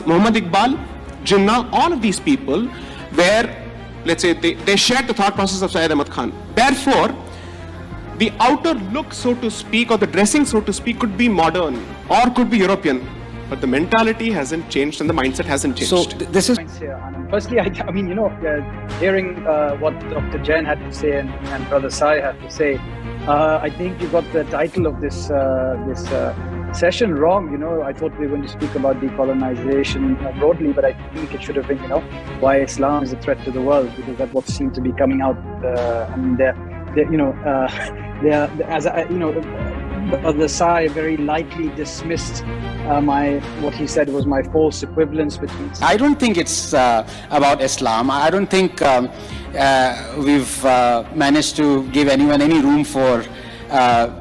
Muhammad Iqbal, Jinnah, all of these people were, let's say, they shared the thought process of Syed Ahmad Khan. Therefore, the outer look, so to speak, or the dressing, so to speak, could be modern or could be European. But the mentality hasn't changed and the mindset hasn't changed. So this is... Firstly, I mean, hearing what Dr. Jain had to say and Brother Sai had to say, I think you got the title of this session wrong. I thought we were going to speak about decolonization broadly, but I think it should have been, why Islam is a threat to the world, because that's what seemed to be coming out. Brother Sai very lightly dismissed what he said was my false equivalence between... I don't think it's about Islam. I don't think we've managed to give anyone any room for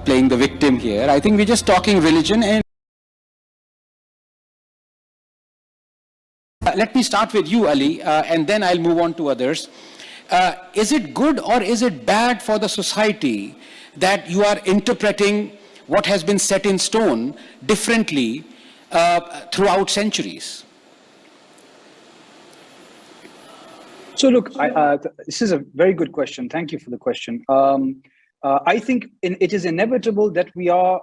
playing the victim here. I think we're just talking religion. And let me start with you, Ali, and then I'll move on to others. Is it good or is it bad for the society that you are interpreting what has been set in stone differently throughout centuries? So look, this is a very good question. Thank you for the question. I think it is inevitable that we are,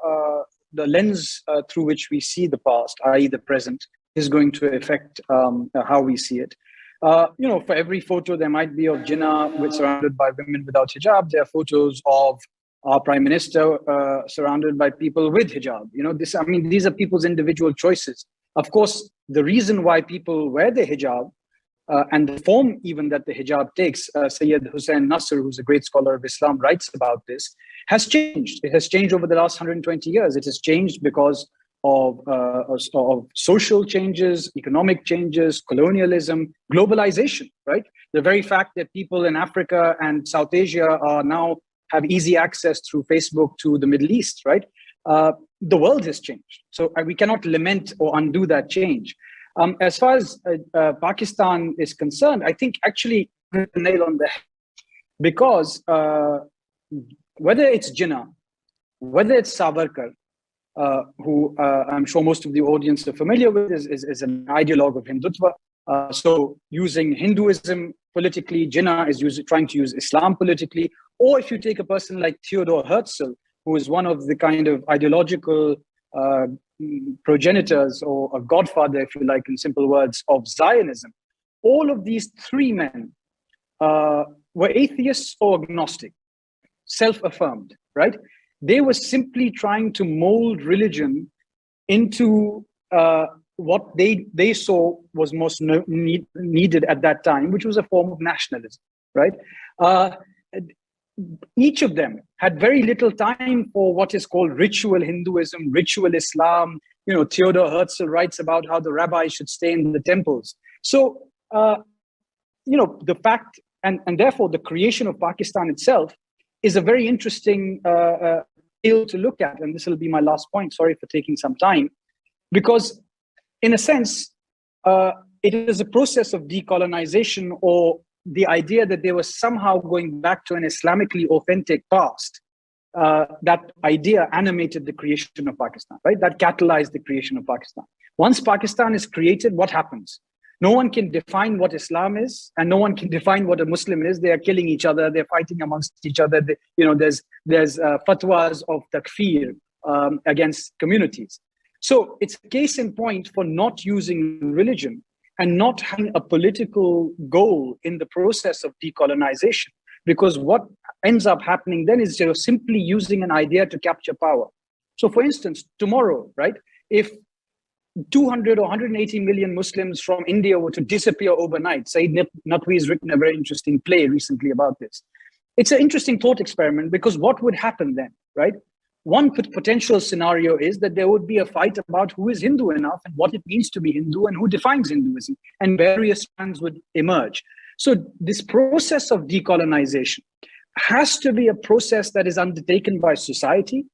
the lens through which we see the past, i.e. the present, is going to affect how we see it. For every photo there might be of Jinnah surrounded by women without hijab. There are photos of our Prime Minister surrounded by people with hijab. These are people's individual choices. Of course, the reason why people wear the hijab and the form even that the hijab takes, Sayyid Hussain Nasr, who's a great scholar of Islam, writes about this, has changed. It has changed over the last 120 years. It has changed because of social changes, economic changes, colonialism, globalization, right? The very fact that people in Africa and South Asia are now have easy access through Facebook to the Middle East, right? The world has changed. So we cannot lament or undo that change. As far as Pakistan is concerned, I think actually hit the nail on the head, because whether it's Jinnah, whether it's Savarkar, who I'm sure most of the audience are familiar with, is an ideologue of Hindutva. So using Hinduism politically, Jinnah is trying to use Islam politically. Or if you take a person like Theodor Herzl, who is one of the kind of ideological progenitors or a godfather, if you like, in simple words, of Zionism, all of these three men were atheists or agnostic, self-affirmed, right? They were simply trying to mold religion into what they saw was most needed at that time, which was a form of nationalism, right? Each of them had very little time for what is called ritual Hinduism, ritual Islam. Theodor Herzl writes about how the rabbis should stay in the temples. So, the fact, and therefore the creation of Pakistan itself is a very interesting field to look at. And this will be my last point. Sorry for taking some time. Because in a sense, it is a process of decolonization, or the idea that they were somehow going back to an Islamically authentic past. That idea animated the creation of Pakistan, right? That catalyzed the creation of Pakistan. Once Pakistan is created, what happens? No one can define what Islam is, and no one can define what a Muslim is. They are killing each other. They're fighting amongst each other. There's fatwas of takfir against communities. So it's a case in point for not using religion and not having a political goal in the process of decolonization. Because what ends up happening then is you're simply using an idea to capture power. So for instance, tomorrow, right, if 200 or 180 million Muslims from India were to disappear overnight, Saeed Naqvi has written a very interesting play recently about this. It's an interesting thought experiment, because what would happen then, right? One potential scenario is that there would be a fight about who is Hindu enough and what it means to be Hindu and who defines Hinduism, and various strands would emerge. So this process of decolonization has to be a process that is undertaken by society.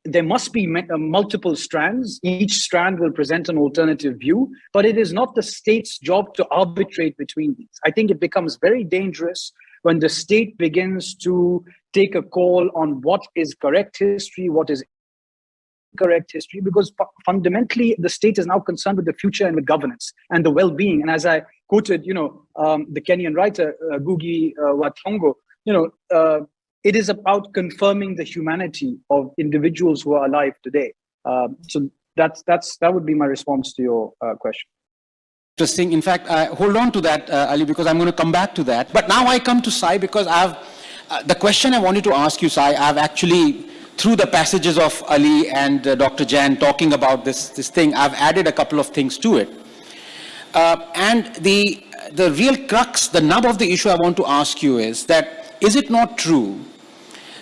There must be multiple strands. Each strand will present an alternative view, but it is not the state's job to arbitrate between these. I think it becomes very dangerous when the state begins to take a call on what is correct history, what is correct history, because fundamentally the state is now concerned with the future and with governance and the well-being. And as I quoted, the Kenyan writer Ngugi wa Thiong'o, it is about confirming the humanity of individuals who are alive today. So that would be my response to your question. Interesting. In fact, hold on to that, Ali, because I'm going to come back to that. But now I come to Sai because the question I wanted to ask you, Sai, I've actually, through the passages of Ali and Dr. Jain talking about this thing, I've added a couple of things to it. And the real crux, the nub of the issue I want to ask you is it not true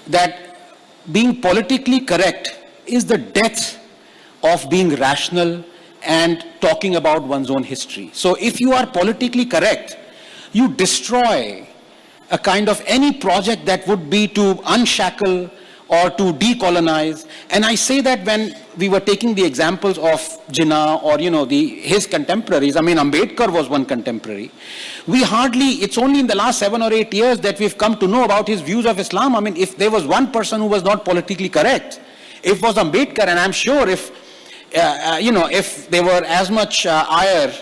that being politically correct is the death of being rational and talking about one's own history? So if you are politically correct, you destroy a kind of any project that would be to unshackle or to decolonize. And I say that when we were taking the examples of Jinnah or, his contemporaries, I mean, Ambedkar was one contemporary. It's only in the last 7 or 8 years that we've come to know about his views of Islam. I mean, if there was one person who was not politically correct, it was Ambedkar. And I'm sure if there were as much ire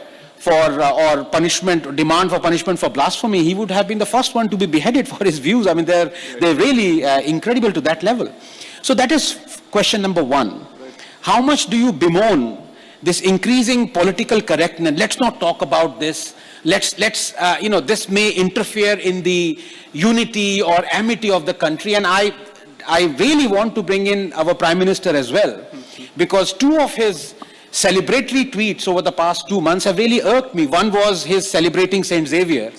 or punishment, demand for punishment for blasphemy, he would have been the first one to be beheaded for his views. I mean, they're really incredible to that level. So that is question number one. How much do you bemoan this increasing political correctness? Let's not talk about this. This may interfere in the unity or amity of the country. And I really want to bring in our Prime Minister as well, because two of his celebratory tweets over the past 2 months have really irked me. One was his celebrating Saint Xavier,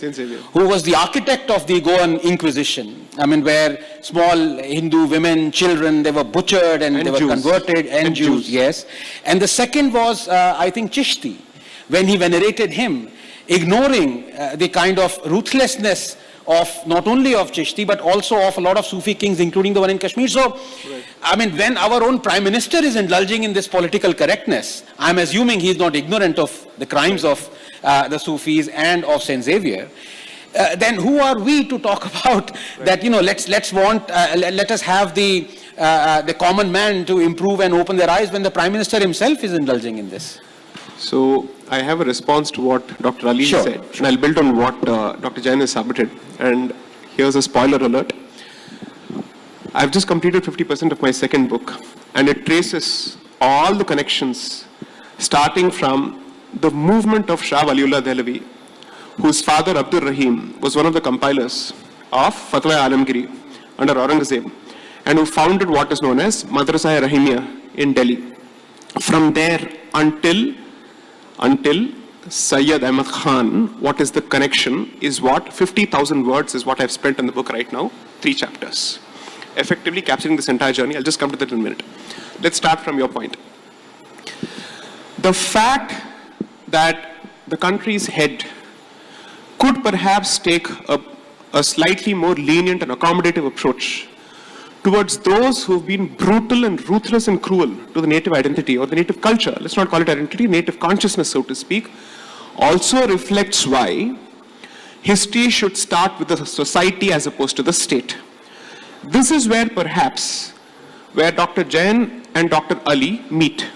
who was the architect of the Goan Inquisition. I mean, where small Hindu women, children, they were butchered and they were Jews. Converted, and Jews, yes. And the second was, I think, Chishti, when he venerated him, ignoring the kind of ruthlessness of not only of Chishti, but also of a lot of Sufi kings, including the one in Kashmir. So, I mean, when our own Prime Minister is indulging in this political correctness, I'm assuming he's not ignorant of the crimes of the Sufis and of Saint Xavier. Then who are we to talk about that, let us have the common man to improve and open their eyes when the Prime Minister himself is indulging in this? So I have a response to what Dr. Ali Sure. said, and I'll build on what Dr. Jain has submitted. And here's a spoiler alert. I've just completed 50% of my second book, and it traces all the connections, starting from the movement of Shah Waliullah Dehlavi, whose father Abdur Rahim was one of the compilers of Fatwa Alamgiri under Aurangzeb, and who founded what is known as Madrasa Rahimia in Delhi. From there until Sayyid Ahmad Khan, what is the connection is what 50,000 words is what I've spent on the book right now, 3 chapters. Effectively capturing this entire journey. I'll just come to that in a minute. Let's start from your point. The fact that the country's head could perhaps take a slightly more lenient and accommodative approach towards those who've been brutal and ruthless and cruel to the native identity or the native culture, let's not call it identity, native consciousness, so to speak, also reflects why history should start with the society as opposed to the state. This is where Dr. Jain and Dr. Ali meet.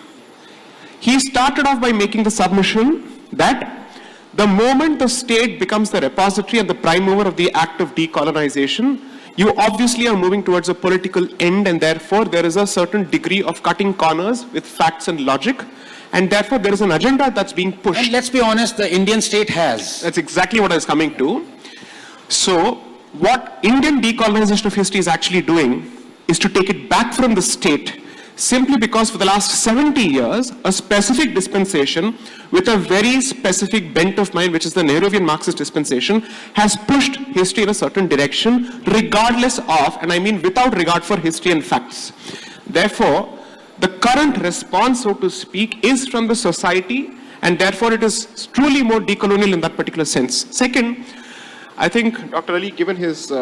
He started off by making the submission that the moment the state becomes the repository and the prime mover of the act of decolonization, you obviously are moving towards a political end, and therefore there is a certain degree of cutting corners with facts and logic, and therefore there is an agenda that's being pushed. And let's be honest, the Indian state has. That's exactly what I was coming to. So, what Indian decolonization of history is actually doing is to take it back from the state, simply because for the last 70 years, a specific dispensation with a very specific bent of mind, which is the Nehruvian Marxist dispensation, has pushed history in a certain direction, regardless of, and I mean without regard for history and facts. Therefore, the current response, so to speak, is from the society, and therefore it is truly more decolonial in that particular sense. Second, I think Dr. Ali, given his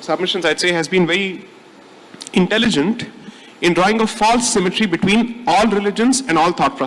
submissions, I'd say has been very intelligent in drawing a false symmetry between all religions and all thought processes.